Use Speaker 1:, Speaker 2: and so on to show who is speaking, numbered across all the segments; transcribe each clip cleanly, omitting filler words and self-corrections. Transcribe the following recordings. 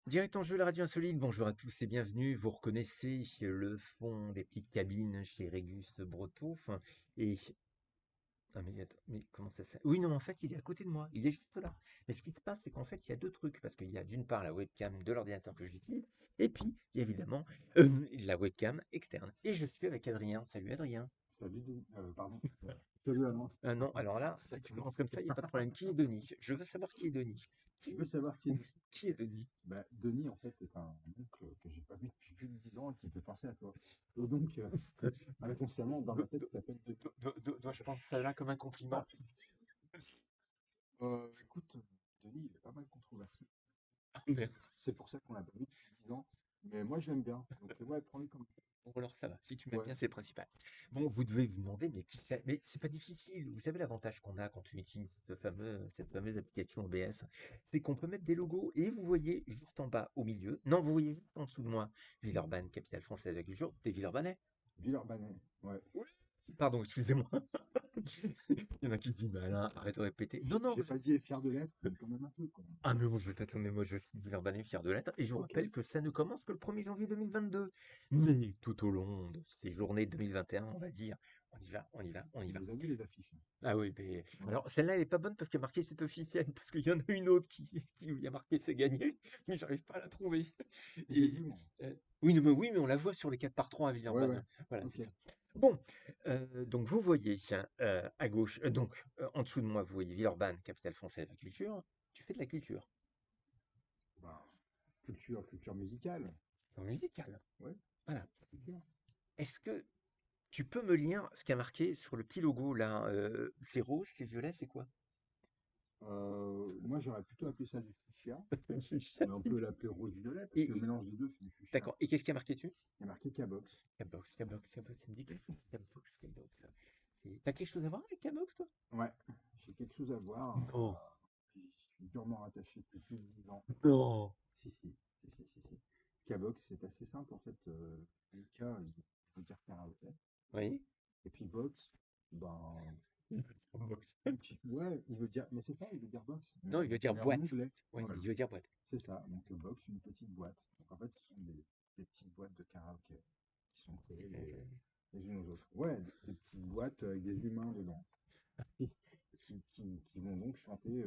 Speaker 1: Direct en jeu, la radio insolite. Bonjour à tous et bienvenue. Vous reconnaissez le fond des petites cabines chez Régus Breton. Et ah mais attends, mais comment ça se fait? Oui, non, en fait, il est à côté de moi. Il est juste là. Mais ce qui se passe, c'est qu'en fait, il y a deux trucs. Parce qu'il y a d'une part la webcam de l'ordinateur que j'utilise, et puis, il y a évidemment, la webcam externe. Et je suis avec Adrien. Salut Adrien.
Speaker 2: Salut Denis, pardon. Salut Alain.
Speaker 1: Ah non, alors là, si tu commences comme ça, il n'y a pas de problème. Qui est Denis? Je veux savoir qui est Denis.
Speaker 2: Tu veux savoir qui est Denis?
Speaker 1: Qui est Denis?
Speaker 2: Denis, en fait, est un oncle que j'ai pas vu depuis plus de 10 ans et qui me fait penser à toi. Et donc, inconsciemment, dans ma tête, tu t'appelles Denis.
Speaker 1: Dois-je prendre ça là comme un compliment?
Speaker 2: Ah, écoute, Denis, il est pas mal controversé. C'est pour ça qu'on l'a pas vu depuis 10 ans. Mais moi, je l'aime bien. Donc, ouais, prends-le comme.
Speaker 1: Bon, alors ça va. Si tu m'aimes
Speaker 2: Ouais.
Speaker 1: bien, c'est le principal. Bon, vous devez vous demander, mais qui c'est? Mais c'est pas difficile. Vous savez l'avantage qu'on a quand on utilise cette fameuse application OBS, c'est qu'on peut mettre des logos et vous voyez juste en bas, au milieu. Non, vous voyez juste en dessous de moi, Villeurbanne, capitale française de la culture, des Villeurbanais.
Speaker 2: Villeurbanne, ouais.
Speaker 1: Oui. Pardon, excusez-moi. Il y en a qui se disent, mais Alain, arrête de répéter. Non, non,
Speaker 2: J'ai pas dit fier de l'être, mais quand même un peu, quoi.
Speaker 1: ah mais moi je tâtonne, mais moi je suis Villeurbanais fier de l'être, et je vous
Speaker 2: Ok.
Speaker 1: rappelle que ça ne commence que le 1er janvier 2022. Mais tout au long de ces journées 2021, on va dire, on y va, on y va, on y
Speaker 2: Tu
Speaker 1: va.
Speaker 2: les as vus, les affiches?
Speaker 1: Ah oui, mais
Speaker 2: Ouais.
Speaker 1: alors celle-là elle est pas bonne parce qu'il y a marqué c'est officiel, parce qu'il y en a une autre où il y a marqué c'est gagné, mais j'arrive pas à la trouver.
Speaker 2: J'ai
Speaker 1: Et
Speaker 2: vu, moi.
Speaker 1: oui, mais on la voit sur les 4 par 3 à
Speaker 2: Ouais, ouais.
Speaker 1: Villeurbanne. Voilà, c'est
Speaker 2: Ok.
Speaker 1: ça. Bon, donc vous voyez à gauche, en dessous de moi, vous voyez Villeurbanne, capitale française de la culture. Tu fais de la culture,
Speaker 2: Ben, culture musicale.
Speaker 1: en musicale.
Speaker 2: Ouais.
Speaker 1: Voilà.
Speaker 2: Culture.
Speaker 1: Est-ce que tu peux me lire ce qui a marqué sur le petit logo là? C'est rose, c'est violet, c'est quoi?
Speaker 2: Moi, j'aurais plutôt appelé ça du fuchsia, mais on peut l'appeler rose-violet parce
Speaker 1: Et,
Speaker 2: que le
Speaker 1: et-
Speaker 2: mélange des deux fait du fuchsia.
Speaker 1: d'accord. Et qu'est-ce qui a marqué dessus?
Speaker 2: Il y a marqué K-Box.
Speaker 1: Cabox, Cabox, Cabox, ça me dit quelque chose. Cabox, Cabox. T'as quelque chose à voir avec Cabox, toi?
Speaker 2: Ouais, j'ai quelque chose à voir.
Speaker 1: Non,
Speaker 2: J'y suis durement rattaché depuis plus de 10 ans.
Speaker 1: non.
Speaker 2: Si, si, si, si, si, si. K-Box, c'est assez simple en fait. Le K, il veut dire karaoké.
Speaker 1: Oui.
Speaker 2: Et puis box, ben,
Speaker 1: Cabox.
Speaker 2: ouais, il veut dire, mais c'est ça, il veut dire box,
Speaker 1: Non, il veut dire
Speaker 2: mais en
Speaker 1: boîte.
Speaker 2: anglais.
Speaker 1: Oui,
Speaker 2: Voilà,
Speaker 1: il veut dire boîte.
Speaker 2: c'est ça. Donc box, une petite boîte. Donc en fait, ce sont des petites boîtes de karaoké qui sont collées les unes aux autres. Ouais, des petites boîtes avec des humains dedans qui vont donc chanter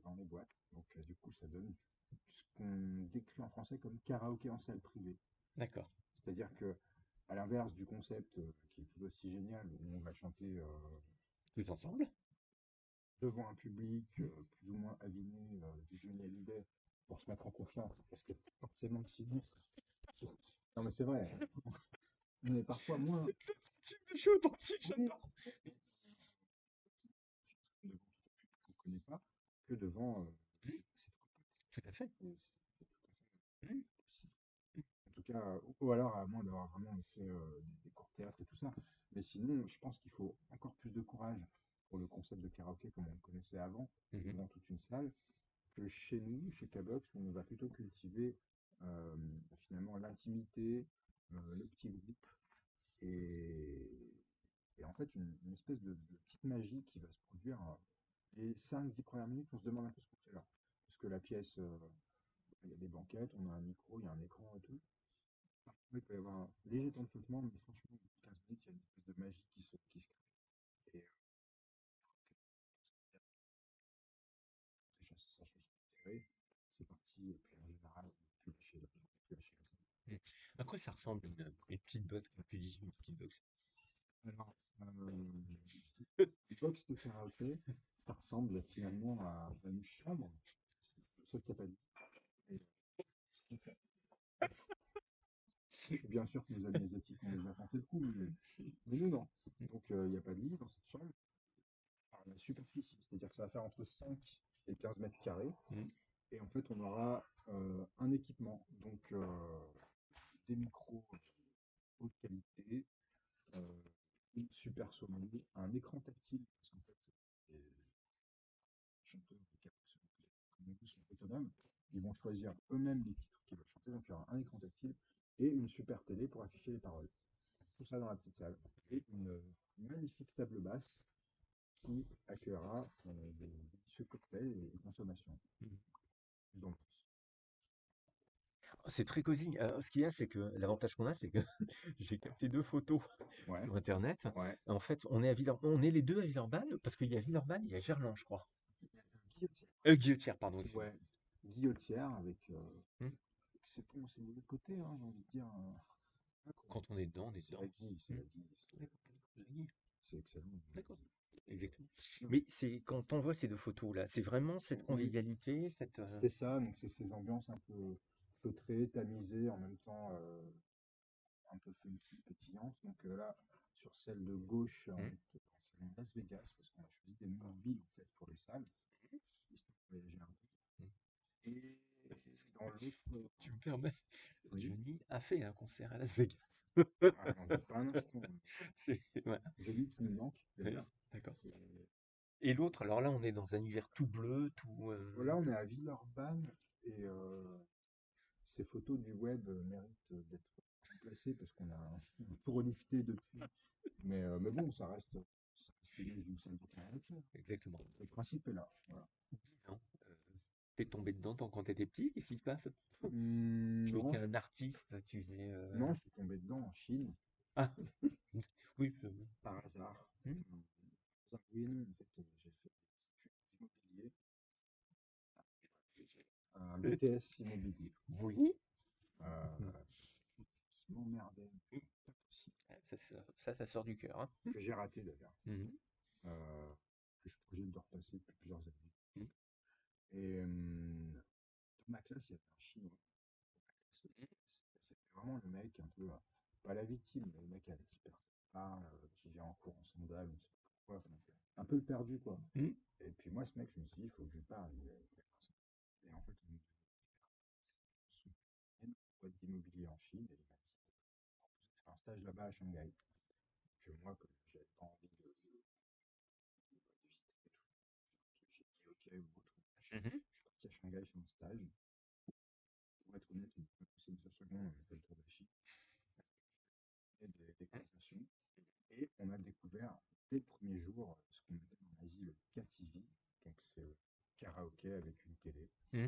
Speaker 2: dans les boîtes. Donc du coup, ça donne ce qu'on décrit en français comme karaoké en salle privée.
Speaker 1: D'accord.
Speaker 2: C'est-à-dire que, à l'inverse du concept qui est tout aussi génial, où on va chanter
Speaker 1: Tous ensemble?
Speaker 2: devant un public plus ou moins aviné du Johnny Hallyday pour se mettre en confiance, parce que forcément, sinon, c'est- non mais c'est vrai, mais parfois moins,
Speaker 1: C'est le type de jeu authentique,
Speaker 2: oui,
Speaker 1: j'adore.
Speaker 2: mais devant tout un public qu'on ne connaît pas, que devant
Speaker 1: Oui,
Speaker 2: ses trois potes.
Speaker 1: tout à fait.
Speaker 2: Et c'est tout à fait
Speaker 1: Oui.
Speaker 2: possible. En tout cas, ou alors à moins d'avoir vraiment fait des cours de théâtre et tout ça. Mais sinon, je pense qu'il faut encore plus de courage pour le concept de karaoké comme on le connaissait avant,
Speaker 1: Mhm.
Speaker 2: devant toute une salle, que chez nous, chez K-Box, où on va plutôt cultiver euh, finalement l'intimité, le petit groupe et, et en fait une espèce de petite magie qui va se produire les 5-10 premières minutes. On se demande un peu ce qu'on fait là. Parce que la pièce, il y a des banquettes, on a un micro, il y a un écran et tout. Parfois, il peut y avoir un léger temps de flottement, mais franchement, au bout de 15 minutes, il y a une espèce de magie qui se crée. Et déjà, c'est sa chanson préférée. C'est parti, et puis en général, on peut plus lâcher la scène.
Speaker 1: Mm. À quoi ça ressemble une petite box, comme tu dis, une petite box?
Speaker 2: Alors, les box de karaoké, ça ressemble finalement à une chambre, sauf qu'il n'y a pas de lit. Et c'est bien sûr que nos amis asiatiques ont déjà tenté le coup, mais nous, non. Donc, il n'y a pas de lit dans cette chambre. Alors, la superficie, c'est-à-dire que ça va faire entre 5 et 15 mètres carrés.
Speaker 1: Mm.
Speaker 2: Et en fait, on aura un équipement, donc des micros haute qualité, euh, une super sonnerie, un écran tactile, parce qu'en fait, les chanteurs de karaoké, comme nous, sont autonomes. Ils vont choisir eux-mêmes les titres qu'ils veulent chanter, donc il y aura un écran tactile et une super télé pour afficher les paroles. Tout ça dans la petite salle. Et une magnifique table basse qui accueillera des délicieux cocktails et consommations.
Speaker 1: Mm.
Speaker 2: Donc,
Speaker 1: C'est très cosy. Ce qu'il y a, c'est que l'avantage qu'on a, c'est que j'ai capté 2 photos
Speaker 2: Ouais,
Speaker 1: sur internet.
Speaker 2: ouais.
Speaker 1: En fait, on est les 2 à Villeurbanne, parce qu'il y a Villeurbanne, il y a Gerland, je crois.
Speaker 2: Guillotière.
Speaker 1: Guillotière, pardon, excuse-moi.
Speaker 2: Ouais. Guillotière avec.
Speaker 1: Mmh.
Speaker 2: C'est bon, c'est le mauvais côté, hein, j'ai envie de dire. Ah, quoi.
Speaker 1: Quand on est dedans, on est
Speaker 2: C'est la
Speaker 1: dedans.
Speaker 2: Guille, c'est
Speaker 1: Mmh.
Speaker 2: la Guille.
Speaker 1: D'accord, d'accord.
Speaker 2: C'est excellent, la
Speaker 1: D'accord.
Speaker 2: Guille.
Speaker 1: Exactement.
Speaker 2: Ouais.
Speaker 1: Mais c'est quand on voit ces 2 photos-là, c'est vraiment cette
Speaker 2: Oui,
Speaker 1: convivialité, cette,
Speaker 2: c'était ça, donc c'est ces ambiances un peu feutrées, tamisées, en même temps un peu funky, pétillantes. Donc là, sur celle de gauche, on
Speaker 1: mmh,
Speaker 2: était dans le salon Las Vegas, parce qu'on a choisi des noms de villes en fait pour les salles, histoire de voyager un
Speaker 1: mmh.
Speaker 2: peu. Et dans l'autre,
Speaker 1: Tu me permets,
Speaker 2: oui,
Speaker 1: Johnny a fait un concert à Las Vegas.
Speaker 2: ah, n'en doute pas un instant.
Speaker 1: C'est voilà,
Speaker 2: Johnny qui nous manque
Speaker 1: oui,
Speaker 2: d'ailleurs.
Speaker 1: d'accord.
Speaker 2: C'est-
Speaker 1: Et l'autre, alors là, on est dans un univers tout bleu, tout,
Speaker 2: Voilà, on est à Villeurbanne et ces photos du web méritent d'être remplacées parce qu'on a un peu relifté depuis. Mais bon, ça reste l'image d'une salle de karaoké, hein.
Speaker 1: exactement.
Speaker 2: Le principe est là. Voilà.
Speaker 1: 10 ans. Tu tombé dedans quand t'étais petit? Qu'est-ce qui se passe? Tu
Speaker 2: Non,
Speaker 1: étais un artiste, tu faisais,
Speaker 2: non, je suis tombé dedans en Chine
Speaker 1: ah! Oui,
Speaker 2: par hasard.
Speaker 1: mmh,
Speaker 2: Enfin, par hasard, oui et non. En fait, j'ai fait des études d'immobilier, un BTS immobilier,
Speaker 1: oui. Mmh.
Speaker 2: euh, qui m'emmerdait,
Speaker 1: Mmh.
Speaker 2: pas possible,
Speaker 1: Ah, ça sort du cœur, hein.
Speaker 2: que j'ai raté d'ailleurs,
Speaker 1: Mmh.
Speaker 2: euh, que je projette de repasser depuis plusieurs années.
Speaker 1: Mmh.
Speaker 2: Et dans ma classe, il y avait un Chinois. C'était vraiment le mec un peu, pas la victime, mais le mec avec super sympa, qui vient en cours en sandales, on sait pas pourquoi, enfin, un peu le perdu quoi.
Speaker 1: Mmh.
Speaker 2: Et puis moi, ce mec, je me suis dit, il faut que je lui parle. Et en fait, on est devenu son boîte d'immobilier en Chine, et il m'a dit, vous faire un stage là-bas à Shanghai. Que moi, comme j'avais pas envie de visiter tout, j'ai dit ok ou autre. Je suis
Speaker 1: Mmh.
Speaker 2: parti à Shanghai faire un stage. Pour être honnête, on n'a pas passé une seule seconde, on a fait le tour de la Chine et des
Speaker 1: Mmh.
Speaker 2: conversations. Et on a découvert dès le premier jour ce qu'on appelle en Asie le KTV. Donc c'est le karaoké avec une télé.
Speaker 1: Mmh.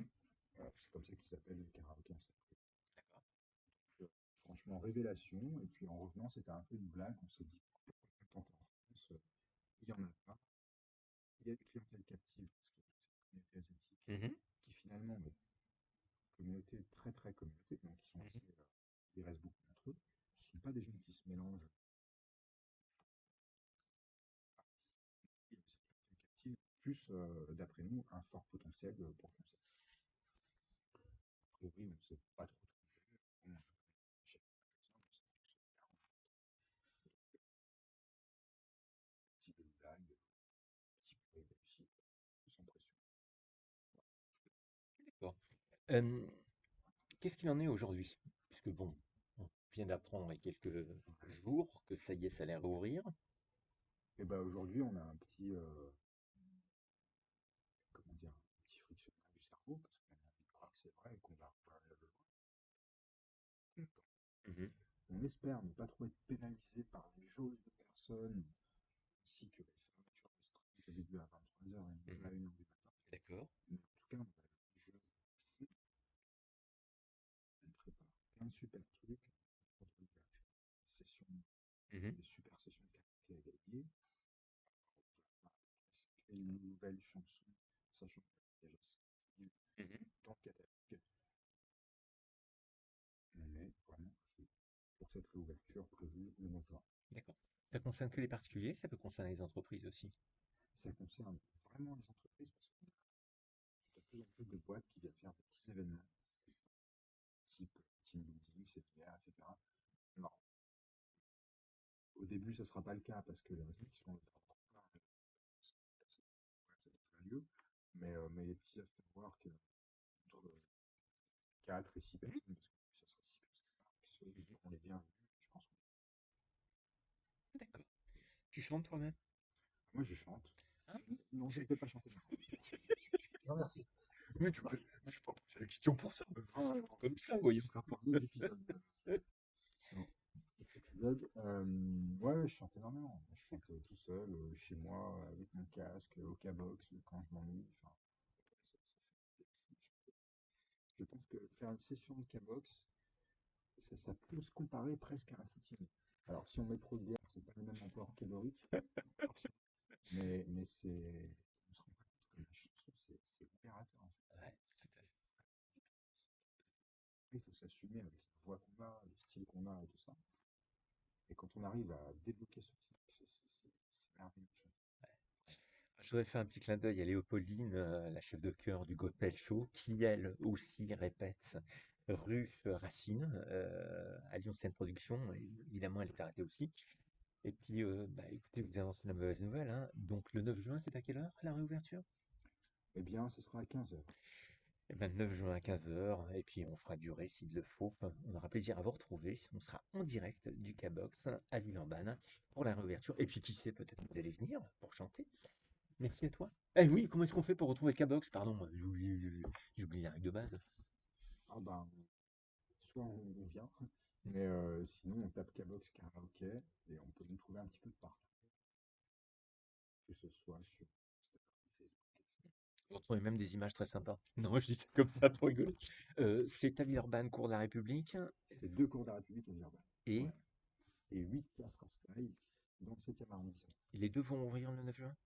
Speaker 2: C'est comme ça qu'ils s'appellent les karaokés en Sacré.
Speaker 1: D'accord.
Speaker 2: Euh, Franchement, révélation. Et puis en revenant, c'était un peu une blague. On s'est dit, pourquoi pas tenter en France? Il y en a pas. Il y a une clientèle captive parce qu'il y a toute cette communauté asiatique
Speaker 1: Mmh.
Speaker 2: qui finalement, mais communauté très très communauté, donc ils sont
Speaker 1: Mmh.
Speaker 2: assez, ils restent beaucoup entre eux. Ce ne sont pas des gens qui se mélangent. Il y a cette clientèle captive, plus d'après nous un fort potentiel pour le concept. A priori, on ne s'est pas trop trompé. On a fait un magasin, donc ça fonctionne bien. Petit peu de blague, petit peu réussi, sans pression.
Speaker 1: D'accord. Hem, Qu'est-ce qu'il en est aujourd'hui? Puisque bon, on vient d'apprendre il y a quelques jours que ça y est, ça allait rouvrir.
Speaker 2: Et ben aujourd'hui, on a un petit, comment dire, un petit frictionnement du cerveau parce qu'on a envie de croire que c'est vrai et qu'on va revoir le 9 juin.
Speaker 1: Mmh.
Speaker 2: On espère ne pas trop être pénalisé par les jauges de personnes ainsi que les fermetures restreintes au début à 23h et non
Speaker 1: Mmh.
Speaker 2: pas à 1h du matin.
Speaker 1: D'accord.
Speaker 2: Mais en tout cas, on va jouer le jeu à fond. On prépare plein de super trucs pour de l'ouverture. Sessions,
Speaker 1: Mmh.
Speaker 2: des super sessions de karaoké à gagner. On va presque une nouvelle chanson, sachant qu'il y a déjà 50 000
Speaker 1: Mmh.
Speaker 2: dans le catalogue. On est vraiment à fond pour cette réouverture prévue le 9 juin.
Speaker 1: D'accord. Ça concerne que les particuliers, ça peut concerner les entreprises aussi?
Speaker 2: Ça concerne vraiment les entreprises parce qu'on a de plus en plus de boîtes qui viennent faire des petits événements type team building, séminaire, etc. Alors, au début, ça ne sera pas le cas parce que les restrictions vont être encore plein de certains lieux. Mais les petits afterwork entre 4 et 6
Speaker 1: Mmh.
Speaker 2: personnes, parce que ça sera 6 personnes qui
Speaker 1: Mmh.
Speaker 2: seront les bienvenus, je pense.
Speaker 1: D'accord. Tu chantes toi-même?
Speaker 2: Moi, je chante.
Speaker 1: Hein?
Speaker 2: Non, je ne fais pas chanter ma femme. Non, merci.
Speaker 1: Mais tu peux je sais pas, c'est la question pour ça.
Speaker 2: Non,
Speaker 1: Comme ça,
Speaker 2: ce
Speaker 1: voyons.
Speaker 2: sera pour un autre épisode. Non, autre épisode. Ouais, je chante énormément. Je chante tout seul, chez moi, avec mon casque, au Cabox, quand je m'ennuie. Enfin, je pense que faire une session de K-box, ça peut se comparer presque à un footing. Alors, si on met trop de bière, c'est pas le même apport calorique, forcément, mais on se rend pas compte que la chanson, c'est libérateur en fait.
Speaker 1: Ouais, tout à fait.
Speaker 2: Il faut s'assumer avec la voix qu'on a, le style qu'on a et tout ça. Et quand on arrive à débloquer ce titre, c'est merveilleux.
Speaker 1: Je voudrais faire un petit clin d'œil à Léopoldine, la chef de chœur du Gospel Show, qui elle aussi répète rue Racine à Lyon Scène Production. Et évidemment, elle est arrêtée aussi. Et puis, bah, écoutez, vous annoncez la mauvaise nouvelle, hein. Donc, le 9 juin, c'est à quelle heure la réouverture?
Speaker 2: Eh bien, ce sera à 15 heures.
Speaker 1: Eh ben, le 9 juin à 15 heures. Et puis, on fera durer s'il le faut. Enfin, on aura plaisir à vous retrouver. On sera en direct du K-Box à Villeurbanne pour la réouverture. Et puis, qui sait, peut-être que vous allez venir pour chanter. Merci à toi. Eh oui, comment est-ce qu'on fait pour retrouver K-Box? Pardon, j'oublie la règle de base.
Speaker 2: Ah ben, soit on vient, mais sinon on tape K-box karaoké et on peut nous trouver un petit peu de partout, que ce soit sur Instagram, Facebook, etc.
Speaker 1: Vous retrouvez même des images très sympas. Non, je dis ça comme ça pour rigoler. C'est à Villeurbanne, cours de la République.
Speaker 2: C'est deux cours de la République à Villeurbanne.
Speaker 1: Et
Speaker 2: Ouais. Et 8 places Raspail dans le 7e arrondissement.
Speaker 1: les deux vont ouvrir le 9 juin?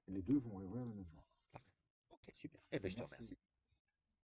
Speaker 2: Et les deux vont réouvrir le 9 juin.
Speaker 1: Parfait. Ok, super. Eh ben, je te
Speaker 2: Merci.
Speaker 1: remercie.